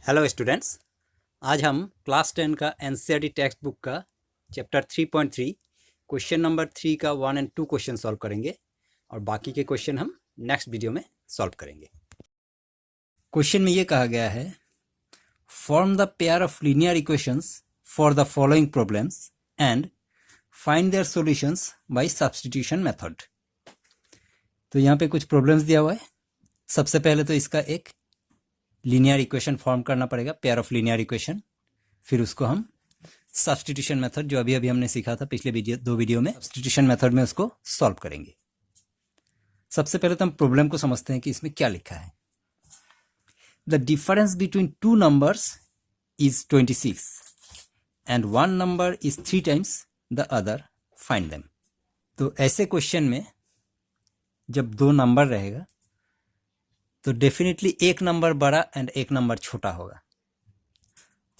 Hello students, आज हम class 10 का एनसीईआरटी टेक्स्ट बुक का चैप्टर 3.3 क्वेश्चन नंबर 3 का 1 और 2 क्वेश्चन सॉल्व करेंगे और बाकी के क्वेश्चन हम नेक्स्ट वीडियो में सॉल्व करेंगे। क्वेश्चन में ये कहा गया है, form the pair of linear equations for the following problems and find their solutions by substitution method. तो यहाँ पे कुछ प्रॉब्लम्स दिया हुआ है। सबसे पहले तो इसका एक लीनियर इक्वेशन फॉर्म करना पड़ेगा, पेयर ऑफ लीनियर इक्वेशन। फिर उसको हम सब्स्टिट्यूशन मेथड, जो अभी अभी हमने सीखा था पिछले दो वीडियो में, सब्स्टिट्यूशन मेथड में उसको सॉल्व करेंगे। सबसे पहले तो हम प्रॉब्लम को समझते हैं कि इसमें क्या लिखा है। The difference between two numbers is 26 and one number is 3 times the other, find them. तो ऐसे क्वेश्चन में जब दो नंबर रहेगा तो डेफिनेटली एक नंबर बड़ा एंड एक नंबर छोटा होगा।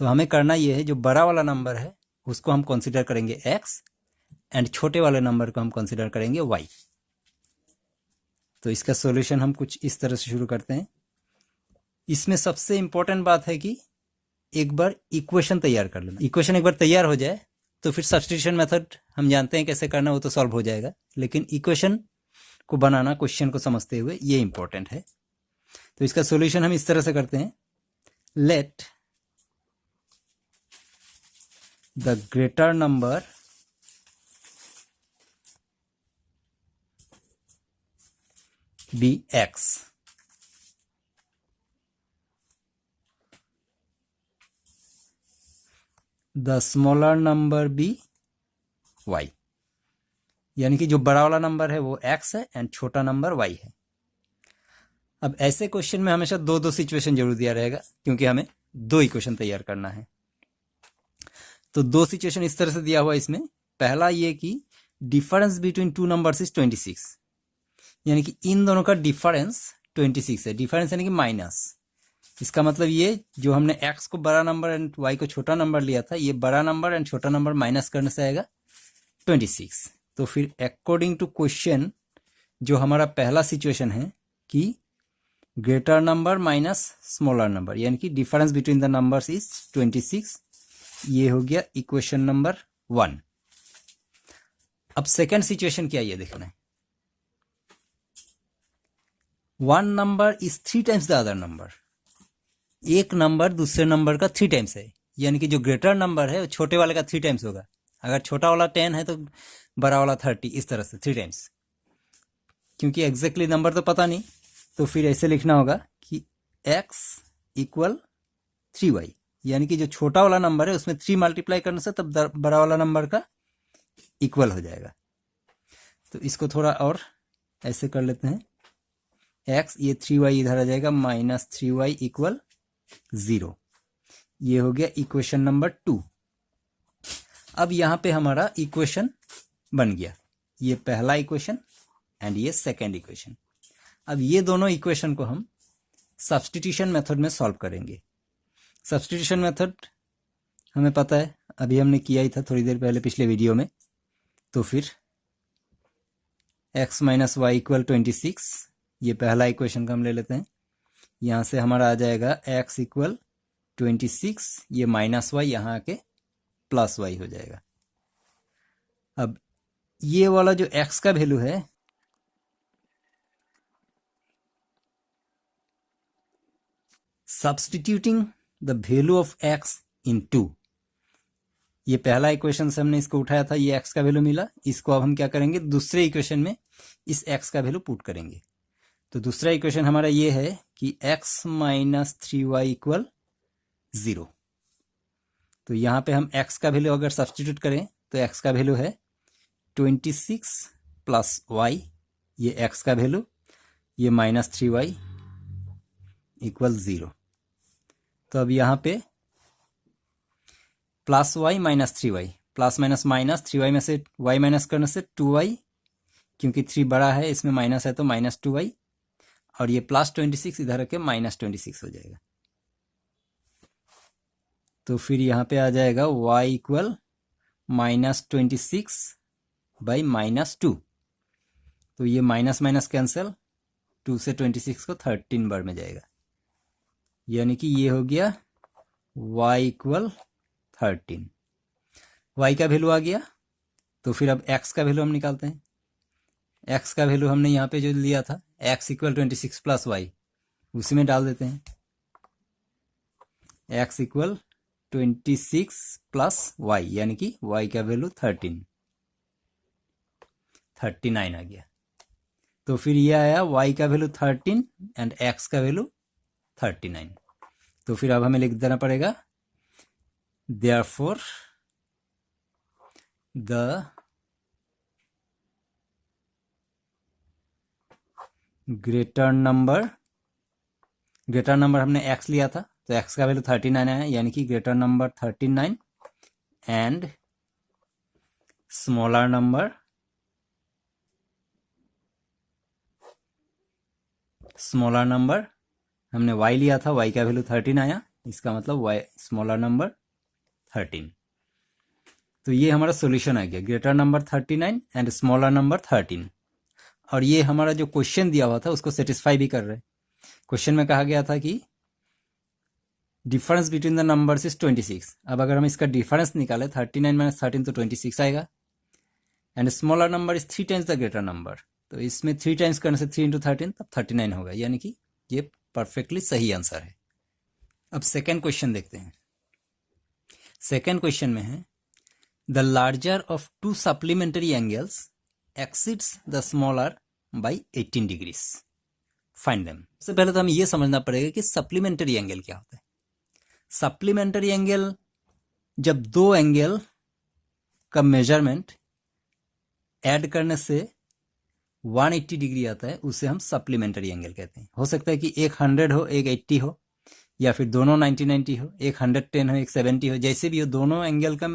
तो हमें करना ये है, जो बड़ा वाला नंबर है उसको हम कंसीडर करेंगे x एंड छोटे वाले नंबर को हम कंसीडर करेंगे y। तो इसका सॉल्यूशन हम कुछ इस तरह से शुरू करते हैं। इसमें सबसे इंपॉर्टेंट बात है कि एक बार इक्वेशन तैयार कर लेना। इक्वेशन एक बार तैयार हो जाए तो फिर सब्स्टिट्यूशन मेथड हम जानते हैं कैसे करना, वो तो सॉल्व हो जाएगा। लेकिन इक्वेशन को बनाना, क्वेश्चन को समझते हुए, ये इंपॉर्टेंट है। तो इसका सॉल्यूशन हम इस तरह से करते हैं, let the greater number be x, the smaller number be y। यानी कि जो बड़ा वाला नंबर है वो x है एंड छोटा नंबर y है। अब ऐसे क्वेश्चन में हमेशा दो दो सिचुएशन जरूर दिया रहेगा, क्योंकि हमें दो इक्वेशन तैयार करना है। तो दो सिचुएशन इस तरह से दिया हुआ है इसमें। पहला ये कि difference between two numbers is 26, यानी कि इन दोनों का डिफरेंस 26 है। डिफरेंस यानी कि माइनस। इसका मतलब ये, जो हमने x को बड़ा नंबर एंड y को छोटा नंबर लिया था, ये बड़ा नंबर एंड छोटा नंबर माइनस करने से आएगा 26। तो फिर अकॉर्डिंग टू क्वेश्चन जो हमारा पहला सिचुएशन है कि greater number minus smaller number, यानी कि difference between the numbers is 26, ये हो गया इक्वेशन नंबर 1। अब सेकंड सिचुएशन क्या, ये देखना है। One number is 3 times the other number. एक नंबर दूसरे नंबर का 3 टाइम्स है, यानी कि जो ग्रेटर नंबर है वो छोटे वाले का 3 टाइम्स होगा। अगर छोटा वाला 10 है तो बड़ा वाला 30, इस तरह से 3 टाइम्स। क्योंकि एग्जैक्टली नंबर तो पता नहीं, तो फिर ऐसे लिखना होगा कि x इक्वल 3y, यानी कि जो छोटा वाला नंबर है उसमें 3 मल्टीप्लाई करने से तब बड़ा वाला नंबर का इक्वल हो जाएगा। तो इसको थोड़ा और ऐसे कर लेते हैं, x, ये 3y इधर आ जाएगा, माइनस 3y इक्वल 0। ये हो गया इक्वेशन नंबर 2। अब यहां पे हमारा इक्वेशन बन गया, ये पहला इक्वेशन एंड ये सेकेंड इक्वेशन। अब ये दोनों इक्वेशन को हम सब्स्टिट्यूशन मेथड में सॉल्व करेंगे। सब्स्टिट्यूशन मेथड हमें पता है, अभी हमने किया ही था थोड़ी देर पहले पिछले वीडियो में। तो फिर x माइनस वाई इक्वल 26, ये पहला इक्वेशन का हम ले लेते हैं। यहाँ से हमारा आ जाएगा x इक्वल 26, ये माइनस वाई यहाँ आके प्लस वाई हो जाएगा। अब ये वाला जो x का वैल्यू है, substituting the value of x in 2, ये पहला इक्वेशन से हमने इसको उठाया था, ये x का वैल्यू मिला। इसको अब हम क्या करेंगे, दूसरे इक्वेशन में इस x का वैल्यू पुट करेंगे। तो दूसरा इक्वेशन हमारा ये है कि x माइनस 3y इक्वल 0। तो यहाँ पे हम x का वैल्यू अगर सब्स्टिट्यूट करें तो x का वैल्यू है 26 प्लस y, ये x का वैल्यू, ये माइनस 3y इक्वल 0। तो अब यहाँ पे plus y minus 3y, plus minus minus, 3y में से y माइनस करने से 2y, क्योंकि 3 बड़ा है इसमें माइनस है तो माइनस 2y, और ये प्लस 26 इधर के माइनस 26 हो जाएगा। तो फिर यहाँ पे आ जाएगा y equal minus 26 by minus 2। तो ये माइनस माइनस कैंसिल, 2 से 26 को 13 बार में जाएगा, यानी कि ये हो गया y इक्वल 13। y का वैल्यू आ गया, तो फिर अब x का वैल्यू हम निकालते हैं। x का वैल्यू हमने यहाँ पे जो लिया था x इक्वल 26 प्लस वाई, उसी में डाल देते हैं। x इक्वल 26 प्लस वाई, यानी कि y का वैल्यू 39 आ गया। तो फिर ये आया y का वैल्यू 13 एंड x का वैल्यू 39। तो फिर अब हमें लिख देना पड़ेगा देयरफॉर द ग्रेटर नंबर हमने x लिया था, तो x का वैल्यू 39 है, यानी कि greater number 39 and smaller number हमने y लिया था, y का वैल्यू 13 आया, इसका मतलब y स्मॉलर नंबर 13। तो ये हमारा सॉल्यूशन आ गया, greater number 39 and smaller number 13। और ये हमारा जो क्वेश्चन दिया हुआ था उसको सेटिस्फाई भी कर रहे हैं। क्वेश्चन में कहा गया था कि difference between the numbers is 26। अब अगर हम इसका डिफरेंस निकालें 39 माइनस 13 तो 26 आएगा, and smaller number is 3 times the greater number, तो इसमें 3 टाइम्स करने से 3 इंटू 13 तब 39 होगा, यानी कि ये परफेक्टली सही आंसर है। अब सेकेंड क्वेश्चन देखते हैं। सेकेंड क्वेश्चन में है the larger of to supplementary angles exceeds the smaller by 18 degrees, find them. सबसे पहले तो हमें यह समझना पड़ेगा कि सप्लीमेंट्री एंगल क्या होता है। सप्लीमेंट्री एंगल, जब दो एंगल का मेजरमेंट ऐड करने से 180 डिग्री आता है, उसे हम सप्लीमेंट्री एंगल कहते हैं। हो सकता है कि एक 100 हो, एक 80 हो, या फिर दोनों 90-90 हो, एक 110 हो, एक 70 हो, जैसे भी हो, दोनों एंगल का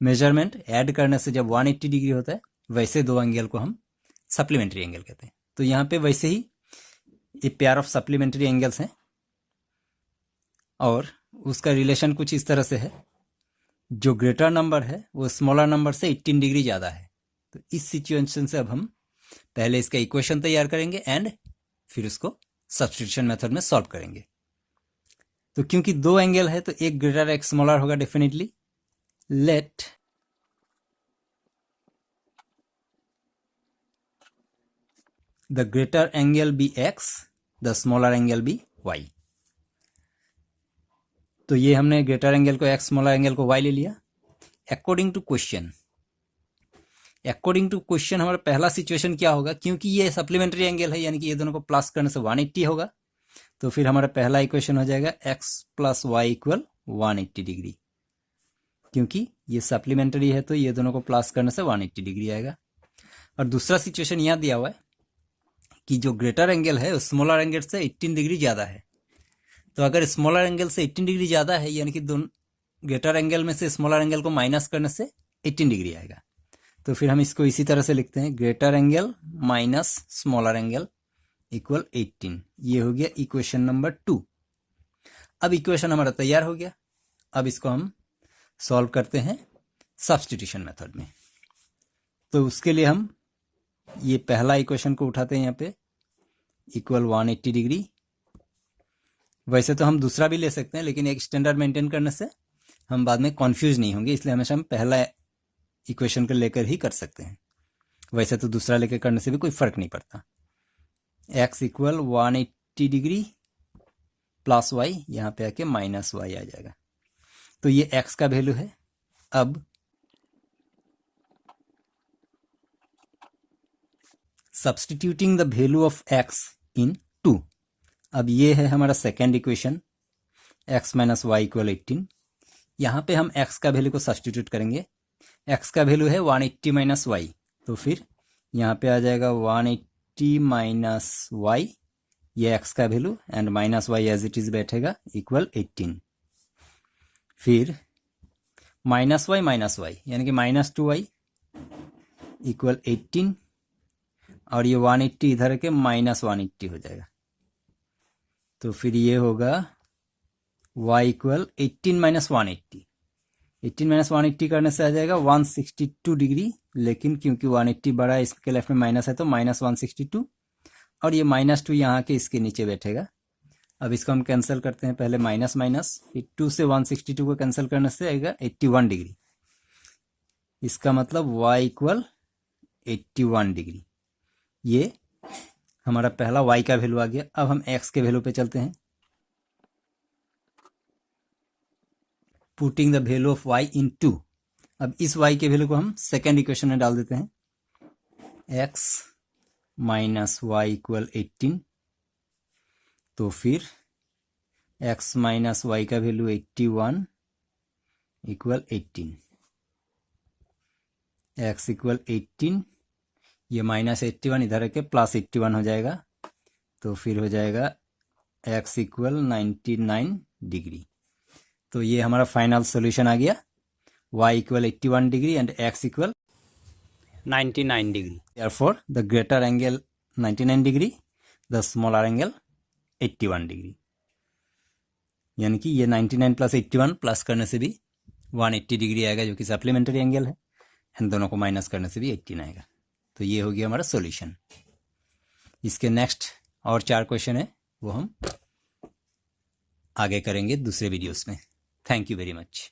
मेजरमेंट ऐड करने से जब 180 डिग्री होता है, वैसे दो एंगल को हम सप्लीमेंट्री एंगल कहते हैं। तो यहाँ पे वैसे ही ये पेयर ऑफ सप्लीमेंट्री एंगल्स हैं, और उसका रिलेशन कुछ इस तरह से है, जो ग्रेटर नंबर है वो स्मॉलर नंबर से 18 डिग्री ज़्यादा है। तो इस सिचुएशन से अब हम पहले इसका इक्वेशन तैयार करेंगे एंड फिर उसको सब्स्टिट्यूशन मेथड में सॉल्व करेंगे। तो क्योंकि दो एंगल है तो एक ग्रेटर एक स्मॉलर होगा definitely. Let the greater angle be x, the smaller angle be y। तो ये हमने ग्रेटर एंगल को x, स्मॉलर एंगल को y ले लिया। अकॉर्डिंग टू क्वेश्चन हमारा पहला सिचुएशन क्या होगा, क्योंकि ये सप्लीमेंट्री एंगल है, यानी कि ये दोनों को प्लस करने से 180 होगा। तो फिर हमारा पहला इक्वेशन हो जाएगा x plus y equal 180 degree. क्योंकि ये सप्लीमेंट्री है तो ये दोनों को प्लस करने से 180 डिग्री आएगा। और दूसरा सिचुएशन यहाँ दिया हुआ है कि जो ग्रेटर एंगल है उस स्मॉलर एंगल से 18 डिग्री ज़्यादा है। तो अगर स्मॉलर एंगल से 18 डिग्री ज़्यादा है, यानी कि दोनों ग्रेटर एंगल में से स्मॉलर एंगल को माइनस करने से 18 डिग्री आएगा। तो फिर हम इसको इसी तरह से लिखते हैं, greater angle minus smaller angle equal 18। ये हो गया इक्वेशन नंबर 2। अब इक्वेशन हमारा तैयार हो गया। अब इसको हम सॉल्व करते हैं सब्स्टिट्यूशन मेथड में। तो उसके लिए हम ये पहला इक्वेशन को उठाते हैं यहाँ पे, इक्वल 180 डिग्री। वैसे तो हम दूसरा भी ले सकते हैं, लेकिन एक स्टैंडर्ड मेंटेन करने से हम बाद में कॉन्फ्यूज नहीं होंगे, इसलिए हमेशा हम पहला इक्वेशन को लेकर ही कर सकते हैं। वैसे तो दूसरा लेकर करने से भी कोई फर्क नहीं पड़ता। x equal 180 degree plus y, यहाँ पे आके माइनस वाई आ जाएगा। तो ये x का वैल्यू है। अब substituting the value of x in 2। अब ये है हमारा second equation, x minus y equal 18। यहाँ पे हम x का वैल्यू को सब्स्टिट्यूट करेंगे। x का वैल्यू है 180 माइनस वाई, तो फिर यहाँ पे आ जाएगा 180 माइनस वाई, ये x का value, and minus y as it is बैठेगा इक्वल 18। फिर माइनस वाई यानी कि माइनस 2y इक्वल 18, और ये 180 इधर के माइनस 180 हो जाएगा। तो फिर ये होगा y इक्वल 18 माइनस 180। 18 माइनस 180 करने से आ जाएगा 162 डिग्री, लेकिन क्योंकि 180 बड़ा है, इसके लेफ्ट में माइनस है तो माइनस 162, और ये माइनस 2 यहाँ के इसके नीचे बैठेगा, अब इसको हम कैंसिल करते हैं, पहले माइनस माइनस, फिर 2 से 162 को कैंसिल करने से आएगा 81 डिग्री। इसका मतलब y इक्वल 81 डिग्री। ये हमारा पहला y का वैल्यू आ गया। अब हम x के वैल्यू पे चलते हैं। Putting the value of y इन 2। अब इस y के वैल्यू को हम सेकेंड इक्वेशन में डाल देते हैं, x माइनस वाई इक्वल 18। तो फिर x माइनस वाई का वैल्यू 81 इक्वल 18, x इक्वल 18, ये माइनस 81 इधर है के प्लस 81 हो जाएगा। तो फिर हो जाएगा x इक्वल 99 डिग्री। तो ये हमारा फाइनल सॉल्यूशन आ गया, y equal 81 degree and x equal 99 degree. Therefore the greater angle 99 degree, the smaller angle 81 degree. यानी कि ये 99 प्लस 81 प्लस करने से भी 180 डिग्री आएगा, जो कि सप्लीमेंट्री एंगल है, एंड दोनों को माइनस करने से भी 18 आएगा। तो ये हो गया हमारा सॉल्यूशन। इसके नेक्स्ट और 4 क्वेश्चन है, वो हम आगे करेंगे दूसरे वीडियोस में। Thank you very much.